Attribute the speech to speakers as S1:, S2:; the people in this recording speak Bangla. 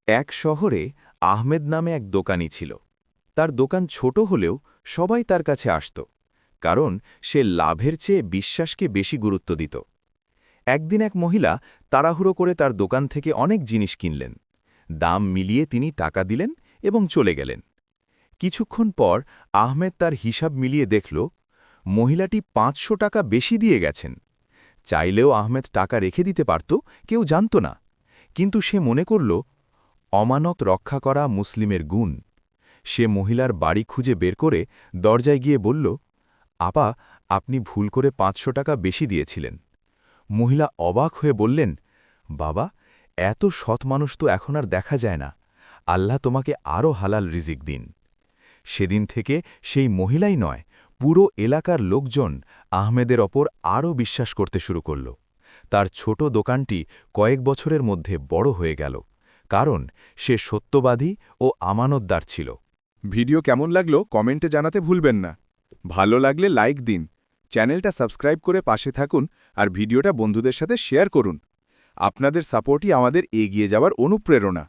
S1: এক শহরে আহমেদ নামে এক দোকানি ছিল। তার দোকান ছোট হলেও সবাই তার কাছে আসত, কারণ সে লাভের চেয়ে বিশ্বাসকে বেশি গুরুত্ব দিত। একদিন এক মহিলা তাড়াহুড়ো করে তার দোকান থেকে অনেক জিনিস কিনলেন। দাম মিলিয়ে তিনি টাকা দিলেন এবং চলে গেলেন। কিছুক্ষণ পর আহমেদ তার হিসাব মিলিয়ে দেখল, মহিলাটি ৫০০ টাকা বেশি দিয়ে গেছেন। চাইলেও আহমেদ টাকা রেখে দিতে পারত, কেউ জানত না। কিন্তু সে মনে করল, অমানত রক্ষা করা মুসলিমের গুণ। সে মহিলার বাড়ি খুঁজে বের করে দরজায় গিয়ে বলল, আপা, আপনি ভুল করে ৫০০ টাকা বেশি দিয়েছিলেন। মহিলা অবাক হয়ে বললেন, বাবা, এত সৎ মানুষ তো এখন আর দেখা যায় না। আল্লাহ তোমাকে আরও হালাল রিজিক দিন। সেদিন থেকে সেই মহিলাই নয়, পুরো এলাকার লোকজন আহমেদের ওপর আরও বিশ্বাস করতে শুরু করল। তার ছোট দোকানটি কয়েক বছরের মধ্যে বড় হয়ে গেল, কারণ সে সত্যবাদী ও আমানতদার ছিল।
S2: ভিডিও কেমন লাগলো কমেন্টে জানাতে ভুলবেন না। ভালো লাগলে লাইক দিন, চ্যানেলটা সাবস্ক্রাইব করে পাশে থাকুন আর ভিডিওটা বন্ধুদের সাথে শেয়ার করুন। আপনাদের সাপোর্টই আমাদের এগিয়ে যাওয়ার অনুপ্রেরণা।